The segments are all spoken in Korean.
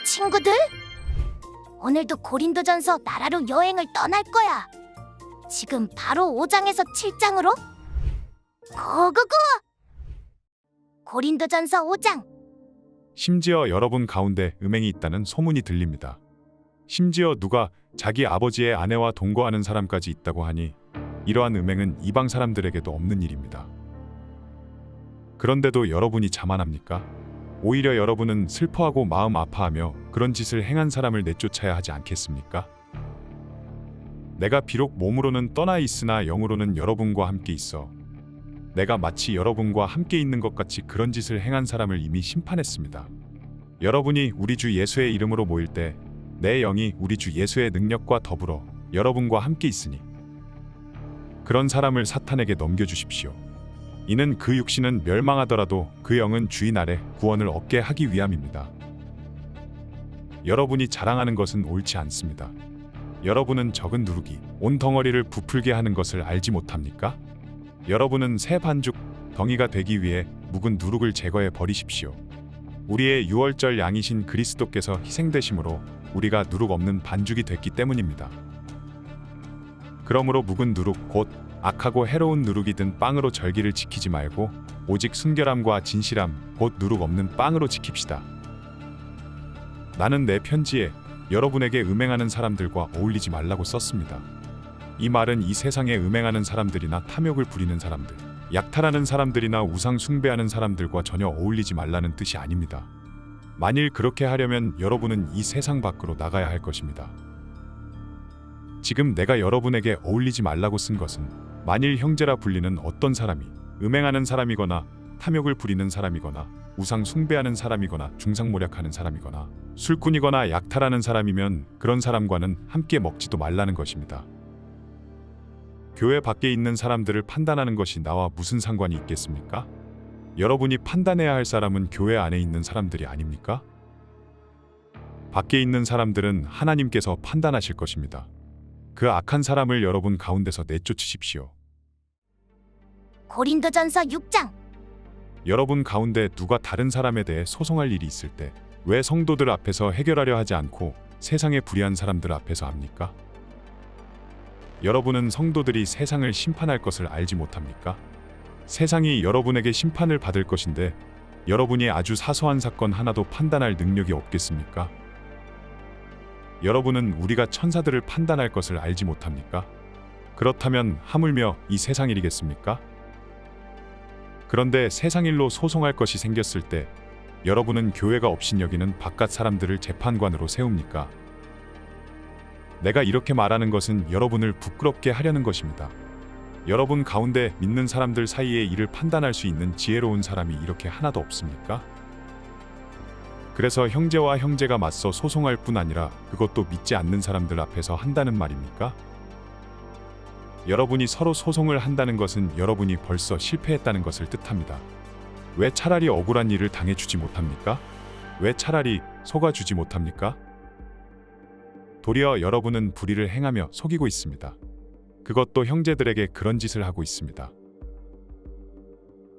친구들, 오늘도 고린도전서 나라로 여행을 떠날 거야. 지금 바로 5장에서 7장으로 고고고! 고린도전서 5장. 심지어 여러분 가운데 음행이 있다는 소문이 들립니다. 심지어 누가 자기 아버지의 아내와 동거하는 사람까지 있다고 하니 이러한 음행은 이방 사람들에게도 없는 일입니다. 그런데도 여러분이 자만합니까? 오히려 여러분은 슬퍼하고 마음 아파하며 그런 짓을 행한 사람을 내쫓아야 하지 않겠습니까? 내가 비록 몸으로는 떠나 있으나 영으로는 여러분과 함께 있어 내가 마치 여러분과 함께 있는 것 같이 그런 짓을 행한 사람을 이미 심판했습니다. 여러분이 우리 주 예수의 이름으로 모일 때 내 영이 우리 주 예수의 능력과 더불어 여러분과 함께 있으니 그런 사람을 사탄에게 넘겨주십시오. 이는 그 육신은 멸망하더라도 그 영은 주인 아래 구원을 얻게 하기 위함입니다. 여러분이 자랑하는 것은 옳지 않습니다. 여러분은 적은 누룩이 온 덩어리를 부풀게 하는 것을 알지 못합니까? 여러분은 새 반죽 덩이가 되기 위해 묵은 누룩을 제거해 버리십시오. 우리의 유월절 양이신 그리스도께서 희생되심으로 우리가 누룩 없는 반죽이 됐기 때문입니다. 그러므로 묵은 누룩 곧 악하고 해로운 누룩이 든 빵으로 절기를 지키지 말고 오직 순결함과 진실함 곧 누룩 없는 빵으로 지킵시다. 나는 내 편지에 여러분에게 음행하는 사람들과 어울리지 말라고 썼습니다. 이 말은 이 세상에 음행하는 사람들이나 탐욕을 부리는 사람들, 약탈하는 사람들이나 우상 숭배하는 사람들과 전혀 어울리지 말라는 뜻이 아닙니다. 만일 그렇게 하려면 여러분은 이 세상 밖으로 나가야 할 것입니다. 지금 내가 여러분에게 어울리지 말라고 쓴 것은 만일 형제라 불리는 어떤 사람이 음행하는 사람이거나 탐욕을 부리는 사람이거나 우상 숭배하는 사람이거나 중상모략하는 사람이거나 술꾼이거나 약탈하는 사람이면 그런 사람과는 함께 먹지도 말라는 것입니다. 교회 밖에 있는 사람들을 판단하는 것이 나와 무슨 상관이 있겠습니까? 여러분이 판단해야 할 사람은 교회 안에 있는 사람들이 아닙니까? 밖에 있는 사람들은 하나님께서 판단하실 것입니다. 그 악한 사람을 여러분 가운데서 내쫓으십시오. 고린도전서 6장. 여러분 가운데 누가 다른 사람에 대해 소송할 일이 있을 때 왜 성도들 앞에서 해결하려 하지 않고 세상의 불의한 사람들 앞에서 합니까? 여러분은 성도들이 세상을 심판할 것을 알지 못합니까? 세상이 여러분에게 심판을 받을 것인데 여러분이 아주 사소한 사건 하나도 판단할 능력이 없겠습니까? 여러분은 우리가 천사들을 판단할 것을 알지 못합니까? 그렇다면 하물며 이 세상 일이겠습니까? 그런데 세상 일로 소송할 것이 생겼을 때 여러분은 교회가 없인 여기는 바깥 사람들을 재판관으로 세웁니까? 내가 이렇게 말하는 것은 여러분을 부끄럽게 하려는 것입니다. 여러분 가운데 믿는 사람들 사이의 일을 판단할 수 있는 지혜로운 사람이 이렇게 하나도 없습니까? 그래서 형제와 형제가 맞서 소송할 뿐 아니라 그것도 믿지 않는 사람들 앞에서 한다는 말입니까? 여러분이 서로 소송을 한다는 것은 여러분이 벌써 실패했다는 것을 뜻합니다. 왜 차라리 억울한 일을 당해주지 못합니까? 왜 차라리 속아주지 못합니까? 도리어 여러분은 불의를 행하며 속이고 있습니다. 그것도 형제들에게 그런 짓을 하고 있습니다.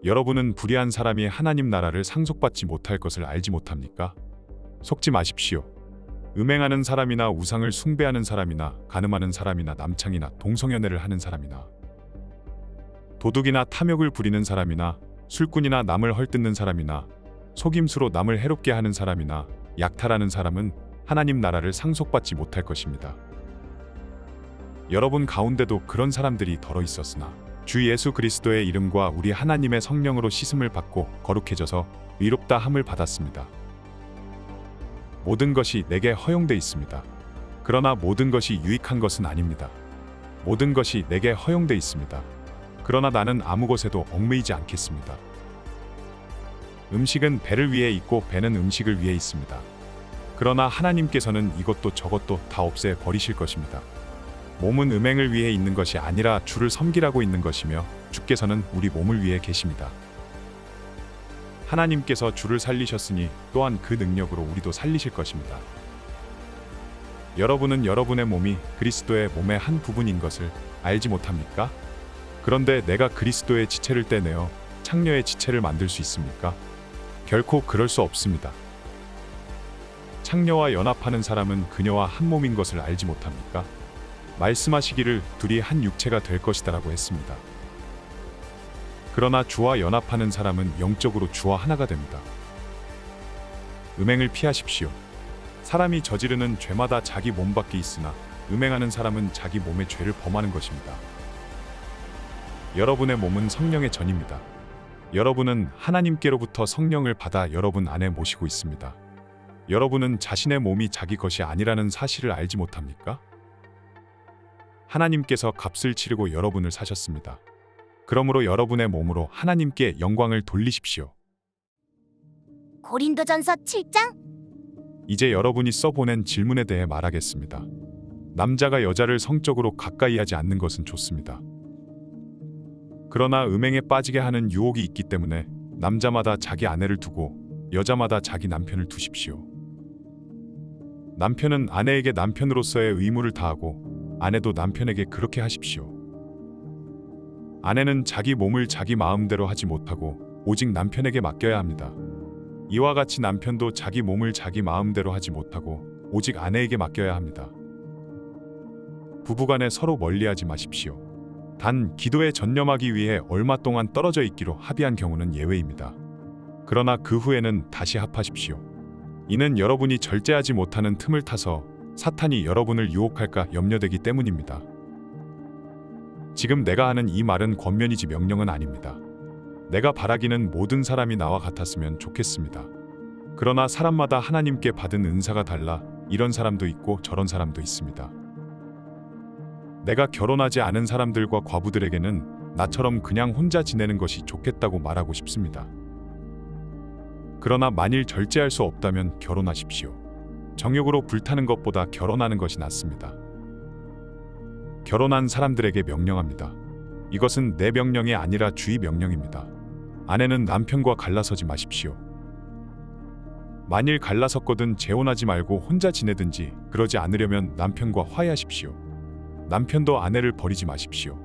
여러분은 불의한 사람이 하나님 나라를 상속받지 못할 것을 알지 못합니까? 속지 마십시오. 음행하는 사람이나 우상을 숭배하는 사람이나 간음하는 사람이나 남창이나 동성연애를 하는 사람이나 도둑이나 탐욕을 부리는 사람이나 술꾼이나 남을 헐뜯는 사람이나 속임수로 남을 해롭게 하는 사람이나 약탈하는 사람은 하나님 나라를 상속받지 못할 것입니다. 여러분 가운데도 그런 사람들이 더러 있었으나 주 예수 그리스도의 이름과 우리 하나님의 성령으로 씻음을 받고 거룩해져서 의롭다 함을 받았습니다. 모든 것이 내게 허용돼 있습니다. 그러나 모든 것이 유익한 것은 아닙니다. 모든 것이 내게 허용돼 있습니다. 그러나 나는 아무 것에도 얽매이지 않겠습니다. 음식은 배를 위해 있고 배는 음식을 위해 있습니다. 그러나 하나님께서는 이것도 저것도 다 없애 버리실 것입니다. 몸은 음행을 위해 있는 것이 아니라 주를 섬기라고 있는 것이며 주께서는 우리 몸을 위해 계십니다. 하나님께서 주를 살리셨으니 또한 그 능력으로 우리도 살리실 것입니다. 여러분은 여러분의 몸이 그리스도의 몸의 한 부분인 것을 알지 못합니까? 그런데 내가 그리스도의 지체를 떼내어 창녀의 지체를 만들 수 있습니까? 결코 그럴 수 없습니다. 창녀와 연합하는 사람은 그녀와 한 몸인 것을 알지 못합니까? 말씀하시기를 둘이 한 육체가 될 것이다라고 했습니다. 그러나 주와 연합하는 사람은 영적으로 주와 하나가 됩니다. 음행을 피하십시오. 사람이 저지르는 죄마다 자기 몸 밖에 있으나 음행하는 사람은 자기 몸의 죄를 범하는 것입니다. 여러분의 몸은 성령의 전입니다. 여러분은 하나님께로부터 성령을 받아 여러분 안에 모시고 있습니다. 여러분은 자신의 몸이 자기 것이 아니라는 사실을 알지 못합니까? 하나님께서 값을 치르고 여러분을 사셨습니다. 그러므로 여러분의 몸으로 하나님께 영광을 돌리십시오. 고린도전서 7장? 이제 여러분이 써보낸 질문에 대해 말하겠습니다. 남자가 여자를 성적으로 가까이 하지 않는 것은 좋습니다. 그러나 음행에 빠지게 하는 유혹이 있기 때문에 남자마다 자기 아내를 두고 여자마다 자기 남편을 두십시오. 남편은 아내에게 남편으로서의 의무를 다하고 아내도 남편에게 그렇게 하십시오. 아내는 자기 몸을 자기 마음대로 하지 못하고 오직 남편에게 맡겨야 합니다. 이와 같이 남편도 자기 몸을 자기 마음대로 하지 못하고 오직 아내에게 맡겨야 합니다. 부부간에 서로 멀리하지 마십시오. 단 기도에 전념하기 위해 얼마 동안 떨어져 있기로 합의한 경우는 예외입니다. 그러나 그 후에는 다시 합하십시오. 이는 여러분이 절제하지 못하는 틈을 타서 사탄이 여러분을 유혹할까 염려되기 때문입니다. 지금 내가 하는 이 말은 권면이지 명령은 아닙니다. 내가 바라기는 모든 사람이 나와 같았으면 좋겠습니다. 그러나 사람마다 하나님께 받은 은사가 달라 이런 사람도 있고 저런 사람도 있습니다. 내가 결혼하지 않은 사람들과 과부들에게는 나처럼 그냥 혼자 지내는 것이 좋겠다고 말하고 싶습니다. 그러나 만일 절제할 수 없다면 결혼하십시오. 정욕으로 불타는 것보다 결혼하는 것이 낫습니다. 결혼한 사람들에게 명령합니다. 이것은 내 명령이 아니라 주의 명령입니다. 아내는 남편과 갈라서지 마십시오. 만일 갈라섰거든 재혼하지 말고 혼자 지내든지 그러지 않으려면 남편과 화해하십시오. 남편도 아내를 버리지 마십시오.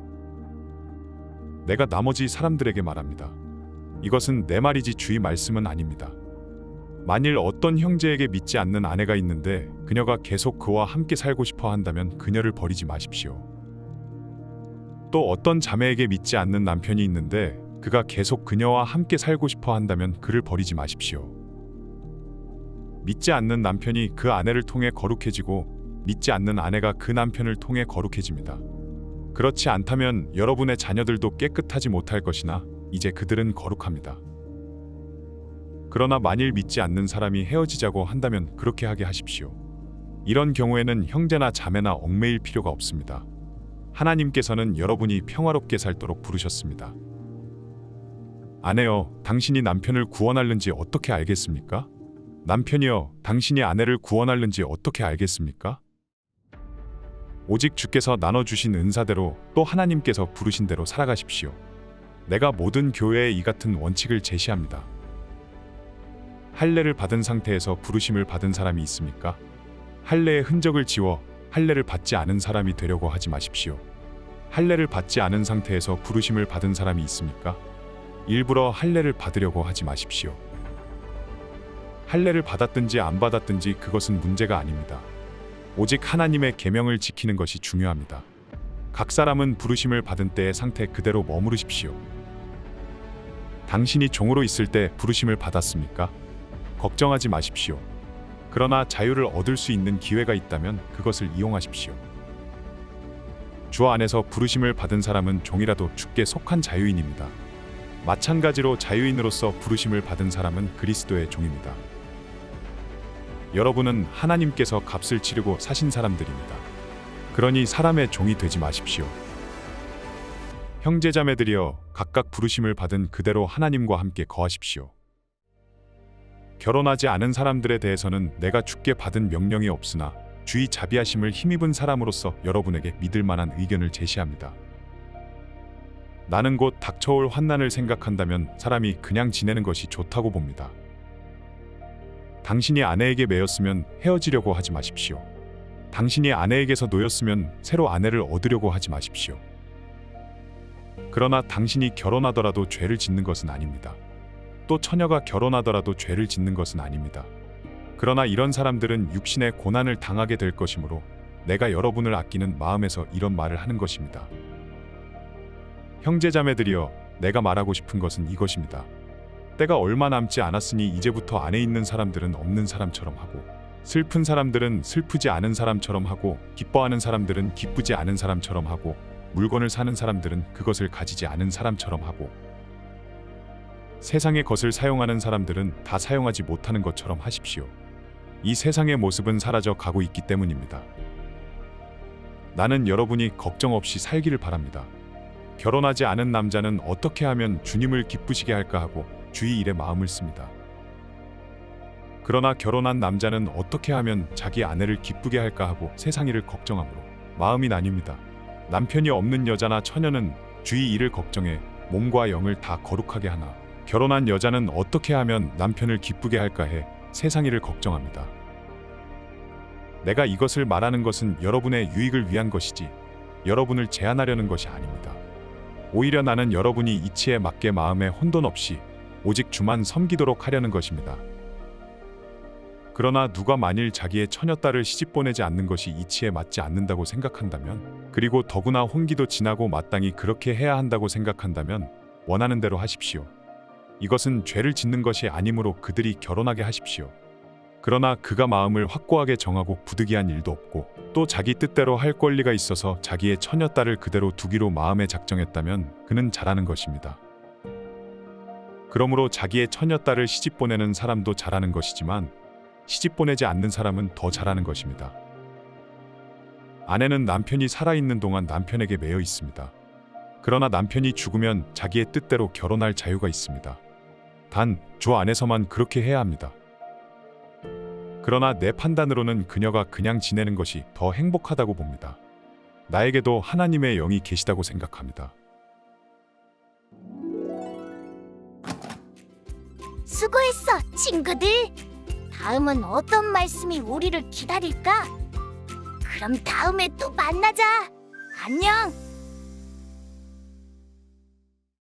내가 나머지 사람들에게 말합니다. 이것은 내 말이지 주의 말씀은 아닙니다. 만일 어떤 형제에게 믿지 않는 아내가 있는데 그녀가 계속 그와 함께 살고 싶어 한다면 그녀를 버리지 마십시오. 또 어떤 자매에게 믿지 않는 남편이 있는데 그가 계속 그녀와 함께 살고 싶어 한다면 그를 버리지 마십시오. 믿지 않는 남편이 그 아내를 통해 거룩해지고 믿지 않는 아내가 그 남편을 통해 거룩해집니다. 그렇지 않다면 여러분의 자녀들도 깨끗하지 못할 것이나 이제 그들은 거룩합니다. 그러나 만일 믿지 않는 사람이 헤어지자고 한다면 그렇게 하게 하십시오. 이런 경우에는 형제나 자매나 얽매일 필요가 없습니다. 하나님께서는 여러분이 평화롭게 살도록 부르셨습니다. 아내여, 당신이 남편을 구원하는지 어떻게 알겠습니까? 남편이여, 당신이 아내를 구원하는지 어떻게 알겠습니까? 오직 주께서 나눠주신 은사대로 또 하나님께서 부르신 대로 살아가십시오. 내가 모든 교회에 이 같은 원칙을 제시합니다. 할례를 받은 상태에서 부르심을 받은 사람이 있습니까? 할례의 흔적을 지워 할례를 받지 않은 사람이 되려고 하지 마십시오. 할례를 받지 않은 상태에서 부르심을 받은 사람이 있습니까? 일부러 할례를 받으려고 하지 마십시오. 할례를 받았든지 안 받았든지 그것은 문제가 아닙니다. 오직 하나님의 계명을 지키는 것이 중요합니다. 각 사람은 부르심을 받은 때의 상태 그대로 머무르십시오. 당신이 종으로 있을 때 부르심을 받았습니까? 걱정하지 마십시오. 그러나 자유를 얻을 수 있는 기회가 있다면 그것을 이용하십시오. 주 안에서 부르심을 받은 사람은 종이라도 주께 속한 자유인입니다. 마찬가지로 자유인으로서 부르심을 받은 사람은 그리스도의 종입니다. 여러분은 하나님께서 값을 치르고 사신 사람들입니다. 그러니 사람의 종이 되지 마십시오. 형제자매들이여, 각각 부르심을 받은 그대로 하나님과 함께 거하십시오. 결혼하지 않은 사람들에 대해서는 내가 주께 받은 명령이 없으나 주의 자비하심을 힘입은 사람으로서 여러분에게 믿을 만한 의견을 제시합니다. 나는 곧 닥쳐올 환난을 생각한다면 사람이 그냥 지내는 것이 좋다고 봅니다. 당신이 아내에게 매였으면 헤어지려고 하지 마십시오. 당신이 아내에게서 놓였으면 새로 아내를 얻으려고 하지 마십시오. 그러나 당신이 결혼하더라도 죄를 짓는 것은 아닙니다. 또 처녀가 결혼하더라도 죄를 짓는 것은 아닙니다. 그러나 이런 사람들은 육신의 고난을 당하게 될 것이므로 내가 여러분을 아끼는 마음에서 이런 말을 하는 것입니다. 형제자매들이여, 내가 말하고 싶은 것은 이것입니다. 때가 얼마 남지 않았으니 이제부터 안에 있는 사람들은 없는 사람처럼 하고, 슬픈 사람들은 슬프지 않은 사람처럼 하고, 기뻐하는 사람들은 기쁘지 않은 사람처럼 하고, 물건을 사는 사람들은 그것을 가지지 않은 사람처럼 하고, 세상의 것을 사용하는 사람들은 다 사용하지 못하는 것처럼 하십시오. 이 세상의 모습은 사라져 가고 있기 때문입니다. 나는 여러분이 걱정 없이 살기를 바랍니다. 결혼하지 않은 남자는 어떻게 하면 주님을 기쁘시게 할까 하고 주의 일에 마음을 씁니다. 그러나 결혼한 남자는 어떻게 하면 자기 아내를 기쁘게 할까 하고 세상 일을 걱정하므로 마음이 나뉩니다. 남편이 없는 여자나 처녀는 주의 일을 걱정해 몸과 영을 다 거룩하게 하나, 결혼한 여자는 어떻게 하면 남편을 기쁘게 할까 해 세상 일을 걱정합니다. 내가 이것을 말하는 것은 여러분의 유익을 위한 것이지 여러분을 제한하려는 것이 아닙니다. 오히려 나는 여러분이 이치에 맞게 마음에 혼돈 없이 오직 주만 섬기도록 하려는 것입니다. 그러나 누가 만일 자기의 처녀딸을 시집 보내지 않는 것이 이치에 맞지 않는다고 생각한다면, 그리고 더구나 혼기도 지나고 마땅히 그렇게 해야 한다고 생각한다면 원하는 대로 하십시오. 이것은 죄를 짓는 것이 아니므로 그들이 결혼하게 하십시오. 그러나 그가 마음을 확고하게 정하고 부득이한 일도 없고 또 자기 뜻대로 할 권리가 있어서 자기의 처녀딸을 그대로 두기로 마음에 작정했다면 그는 잘하는 것입니다. 그러므로 자기의 처녀딸을 시집 보내는 사람도 잘하는 것이지만 시집 보내지 않는 사람은 더 잘하는 것입니다. 아내는 남편이 살아있는 동안 남편에게 매여 있습니다. 그러나 남편이 죽으면 자기의 뜻대로 결혼할 자유가 있습니다. 단 주 안에서만 그렇게 해야 합니다. 그러나 내 판단으로는 그녀가 그냥 지내는 것이 더 행복하다고 봅니다. 나에게도 하나님의 영이 계시다고 생각합니다. 수고했어, 친구들. 다음은 어떤 말씀이 우리를 기다릴까? 그럼 다음에 또 만나자. 안녕.